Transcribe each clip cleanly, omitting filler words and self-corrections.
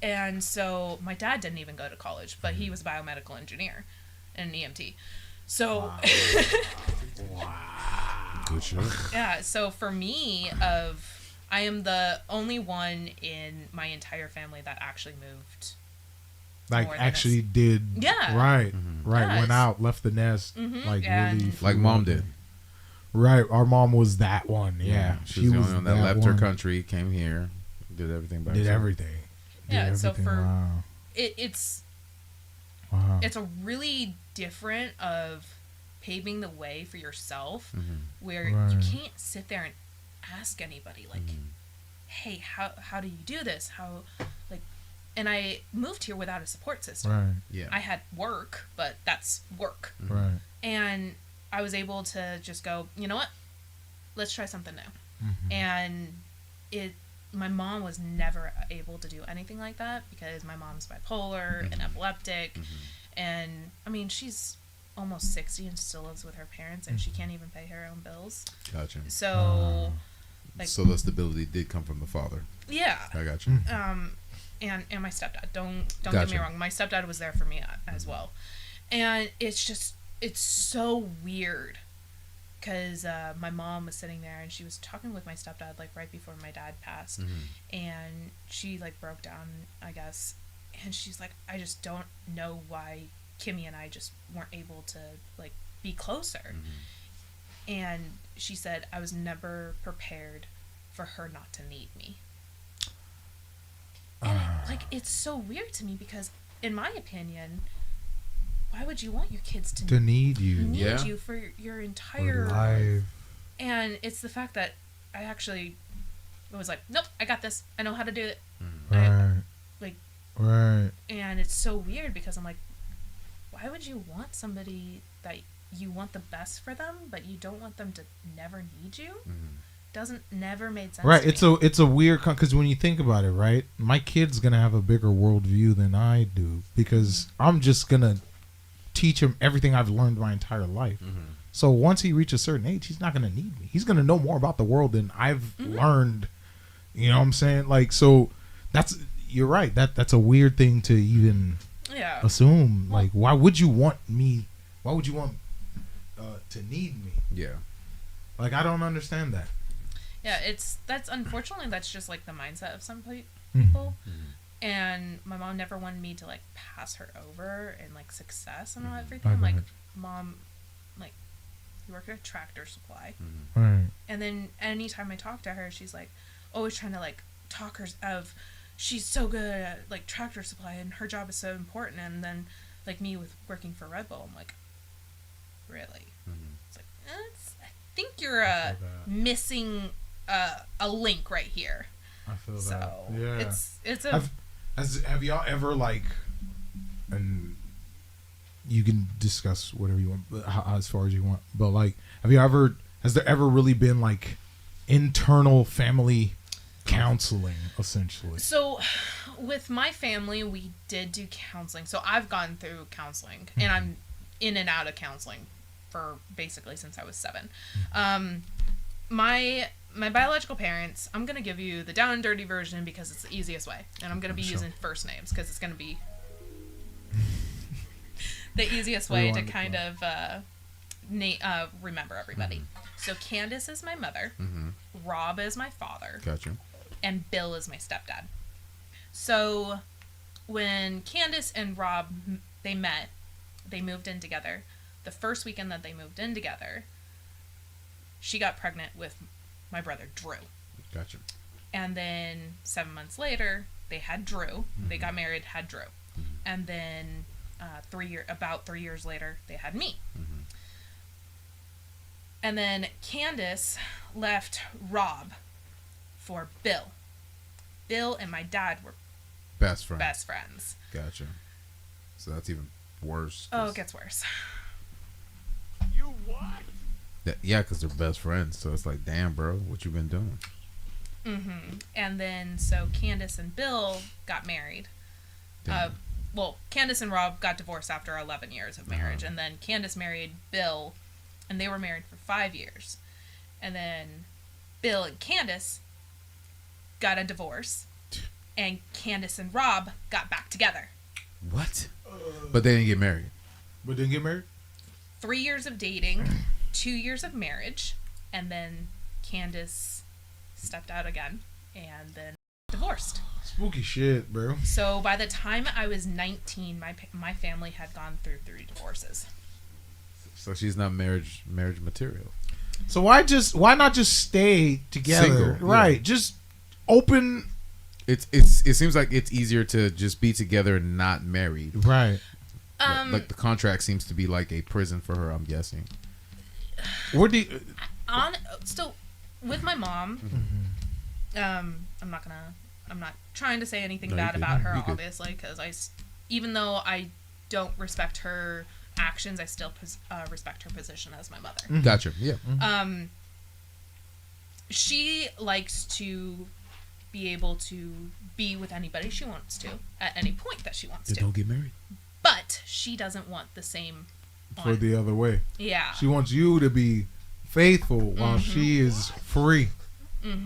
And so my dad didn't even go to college, but he was a biomedical engineer and an EMT. So, Wow. Good shit. Yeah, so for me, I am the only one in my entire family that actually moved. Like, actually did. Yeah. Right. Right. Yes. Went out, left the nest. Like, really. Like mom did. Right. Our mom was that one. Yeah. She was the only one that left her country, came here, did everything by herself. Did everything. So for wow. it's a really different of paving the way for yourself, where you can't sit there and ask anybody like, hey, how do you do this? And I moved here without a support system. Right. Yeah. I had work, but that's work. Right. And I was able to just go, you know what? Let's try something new. And my mom was never able to do anything like that because my mom's bipolar and epileptic. And I mean, she's almost 60 and still lives with her parents, and she can't even pay her own bills. Gotcha. So, so the stability did come from the father. Yeah. I got you. And my stepdad. Don't get me wrong. My stepdad was there for me as well. And it's so weird because my mom was sitting there and she was talking with my stepdad like right before my dad passed, and she like broke down, I guess, and she's like, I just don't know why Kimmy and I just weren't able to like be closer. And she said, I was never prepared for her not to need me. And it's so weird to me because, in my opinion, why would you want your kids to need you? Need you for your entire life. And it's the fact that I actually was like, nope, I got this. I know how to do it. Right. And it's so weird because I'm like, why would you want somebody that you want the best for them, but you don't want them to never need you? Never made sense. Right. To me. It's a weird because when you think about it, right, my kid's gonna have a bigger worldview than I do because I'm just gonna teach him everything I've learned my entire life. So once he reaches a certain age, he's not gonna need me. He's gonna know more about the world than I've learned. You know what I'm saying? Like, so you're right. That's a weird thing to even assume. Well, like, why would you want me? Why would you want to need me? Yeah. Like, I don't understand that. Yeah, that's unfortunately that's just like the mindset of some people. And my mom never wanted me to like pass her over and like success and all everything. I'm like, Mom, like, you work at a Tractor Supply. Right. And then anytime I talk to her, she's like always trying to like talk her of she's so good at like Tractor Supply and her job is so important. And then like me with working for Red Bull, I'm like, really? It's like, I think you're missing a link right here. I feel that. So yeah. It's a. Have y'all ever like, and you can discuss whatever you want, but as far as you want, but like, has there ever really been like internal family counseling essentially? So with my family, we did do counseling. So I've gone through counseling and I'm in and out of counseling for basically since I was 7. My biological parents, I'm going to give you the down and dirty version because it's the easiest way. And I'm going to be using first names because it's going to be the easiest way to kind of remember everybody. So Candace is my mother. Rob is my father. Gotcha. And Bill is my stepdad. So when Candace and Rob, they met, they moved in together. The first weekend that they moved in together, she got pregnant with my brother Drew. Gotcha. And then 7 months later, they had Drew. They got married, had Drew. And then about 3 years later, they had me. And then Candace left Rob for Bill. Bill and my dad were best friends. Gotcha. So that's even worse. Oh, it gets worse. You what? Yeah, because they're best friends. So it's like, damn, bro, what you been doing? And then, so Candace and Bill got married. Well, Candace and Rob got divorced after 11 years of marriage. And then Candace married Bill, and they were married for 5 years. And then Bill and Candace got a divorce. and Candace and Rob got back together. What? But they didn't get married. But didn't get married? 3 years of dating, 2 years of marriage, and then Candace stepped out again, and then divorced. Spooky shit, bro. So by the time I was 19, my family had gone through 3 divorces. So she's not marriage material. So why not just stay together? Single, right. yeah. Just open. It seems like it's easier to just be together and not married. Right. Like the contract seems to be like a prison for her, I'm guessing. What do you... So with my mom, I'm not trying to say anything bad about her, obviously, because even though I don't respect her actions, I still respect her position as my mother. Gotcha. Yeah. She likes to be able to be with anybody she wants to at any point that she wants to. Don't get married. But she doesn't want the same For the other way. Yeah. She wants you to be faithful while she is free.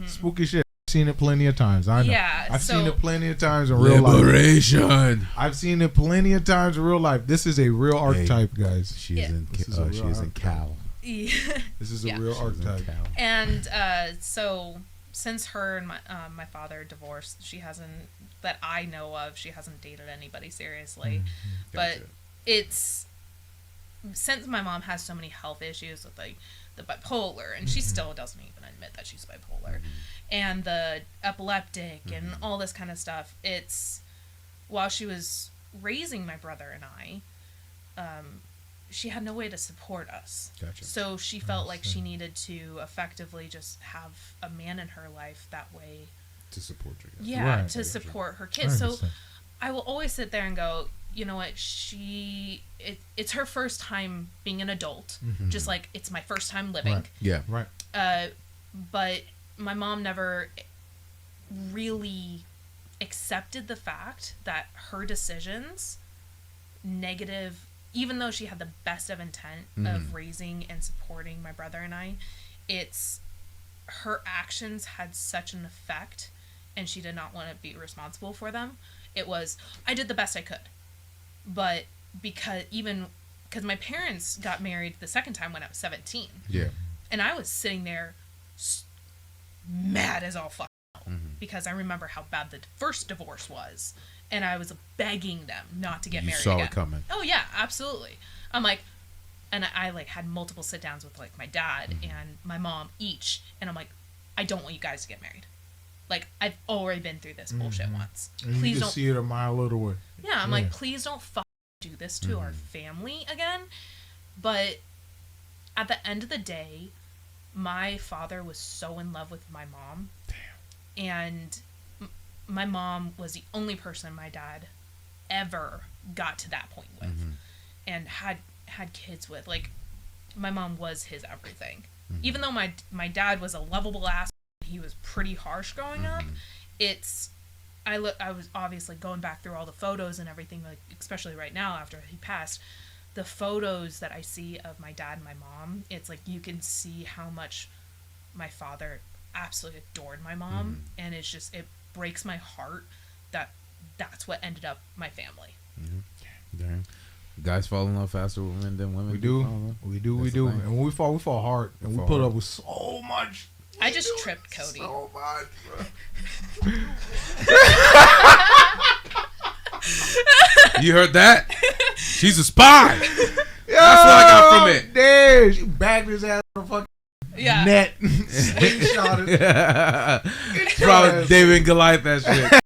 Spooky shit. I've seen it plenty of times. I know. Yeah, I've seen it plenty of times in real life. Liberation. I've seen it plenty of times in real life. This is a real archetype, guys. She's in Cal. Yeah. This is a real archetype. And so since her and my father divorced, she hasn't, that I know of, she hasn't dated anybody seriously. But it's, since my mom has so many health issues with like the bipolar, and she still doesn't even admit that she's bipolar, and the epileptic and all this kind of stuff, it's, while she was raising my brother and I, she had no way to support us. Gotcha. So she felt like she needed to effectively just have a man in her life that way. To support you guys. Yeah, Right. to support her kids. So I will always sit there and go, you know what, it's her first time being an adult, just like it's my first time living. Right. Yeah. Right. But my mom never really accepted the fact that her decisions, negative, even though she had the best of intent of raising and supporting my brother and I, it's, her actions had such an effect, and she did not want to be responsible for them. It was, I did the best I could. But because my parents got married the second time when I was 17. Yeah. And I was sitting there mad as all fuck because I remember how bad the first divorce was. And I was begging them not to get married again. You saw it coming. Oh, yeah, absolutely. I'm like, and I like had multiple sit downs with like my dad and my mom each. And I'm like, I don't want you guys to get married. Like, I've already been through this bullshit once. And Please you don't see it a mile away. Yeah, I'm like, please don't do this to our family again. But at the end of the day, my father was so in love with my mom. Damn. And my mom was the only person my dad ever got to that point with and had kids with. Like, my mom was his everything. Even though my dad was a lovable ass, he was pretty harsh growing up. I was obviously going back through all the photos and everything, like especially right now after he passed, the photos that I see of my dad and my mom, it's like you can see how much my father absolutely adored my mom, and it's just, it breaks my heart that that's what ended up my family. Damn. Guys fall in love faster with women than women. We do. And when we fall hard, and we put up with so much. I just tripped Cody. So much, bro. You heard that? She's a spy. That's what I got from it. Damn, she bagged his ass on a fucking net. Slingshot it. Probably David and Goliath that shit.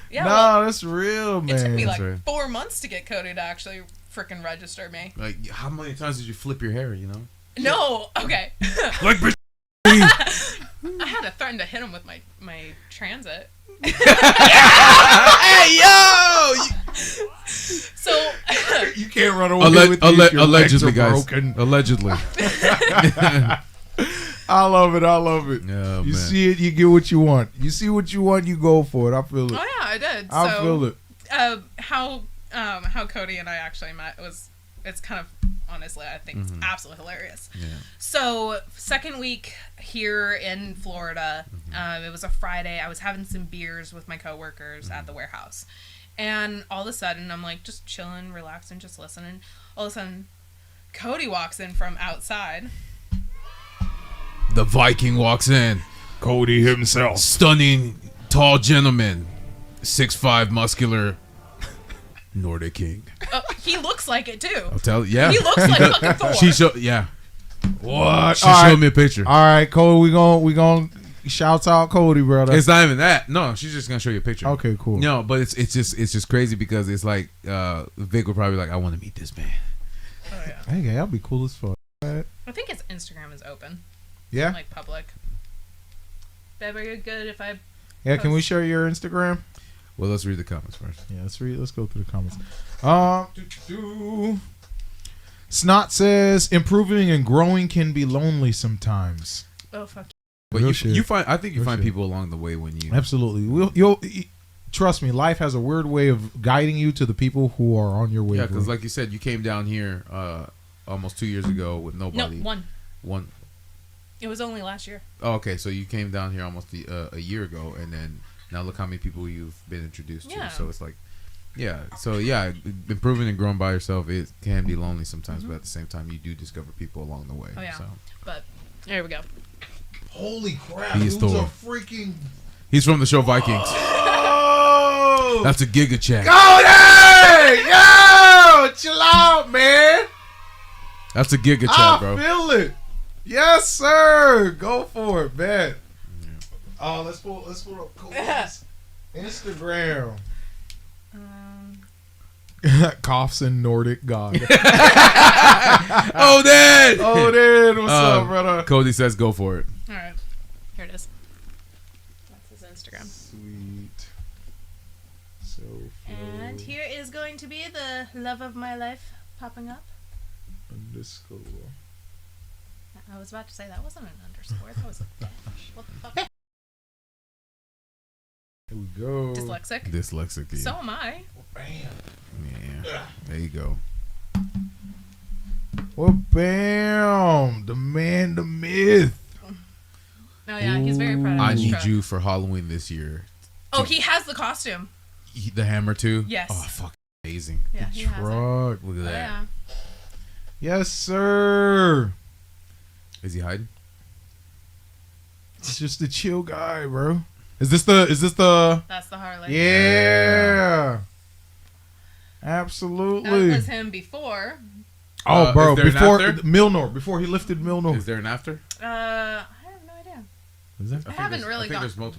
Yeah, no, that's real, man. It took me like 4 months to get Cody to actually freaking register me. Like, how many times did you flip your hair, you know? No, okay. Like, I had to threaten to hit him with my transit. Hey, yo! So you can't run away with these. Allegedly, guys. Broken. Allegedly. I love it. Oh, you man. see it, you get what you want. You see what you want, you go for it. I feel it. Oh yeah, I did. I feel it. How Cody and I actually met was, it's kind of honestly. I think it's absolutely hilarious. Yeah. So, second week here in Florida, it was a Friday. I was having some beers with my coworkers at the warehouse. And all of a sudden, I'm like just chilling, relaxing, just listening. All of a sudden, Cody walks in from outside. The Viking walks in. Cody himself. Stunning, tall gentleman. 6'5", muscular Nordic king. He looks like it too. I'll tell you. Yeah. He looks like fucking Thor. She showed. Yeah. What? She showed me a picture. All right, Cody, we gonna shouts out Cody, brother. It's not even that. No, she's just gonna show you a picture. Okay, cool. No, but it's just crazy because it's like Vic would probably be like, I want to meet this man. Oh, yeah. Hey, that'll be cool as fuck. I think his Instagram is open. Yeah. Like public. Very good if I. Yeah, can we share your Instagram? Well, let's read the comments first. Yeah, let's go through the comments. Snot says improving and growing can be lonely sometimes. Oh fuck. But Real you shit. find, I think you Real find shit. people along the way when you. Absolutely. You'll trust me. Life has a weird way of guiding you to the people who are on your way. Yeah, because like you said, you came down here almost 2 years ago with No, nobody. one. It was only last year. Oh, okay, so you came down here almost a year ago, and then now look how many people you've been introduced Yeah. to. So it's like, yeah. So yeah, improving and growing by yourself, it can be lonely sometimes, but at the same time, you do discover people along the way. Oh yeah. So. But there we go. Holy crap! He is Who's Thor. a freaking He's from the show Vikings. oh! That's a Giga Chat. Cody! Yo, chill out, man. That's a Giga Chat, I bro. feel it. Yes, sir. Go for it, man. Oh, let's pull up Cody's Instagram. Coughs and Nordic God. Oh, Dad! Oh, dude, what's up, brother? Cody says go for it. All right. Here it is. That's his Instagram. Sweet. So. And here is going to be the love of my life popping up. Underscore. I was about to say that wasn't an underscore. That was a dash. What the fuck? Here we go. Dyslexic. Dyslexic. Yeah. So am I. Bam. Yeah. There you go. Well, bam. The man, the myth. Oh yeah, he's very proud of I his need truck. you for Halloween this year. Oh, he has the costume. The hammer too. Yes. Oh, fuck, amazing. Yeah, he has it. Truck. Look at Oh, that. yeah. Yes, sir. Is he hiding? It's just a chill guy, bro. Is this the? That's the Harley. Yeah. That Absolutely. was him before. Oh, bro. is there an Before after? Milnor, before he lifted Milnor. Is there an after? I have no idea. Is there? I haven't really I think gone. there's multiple.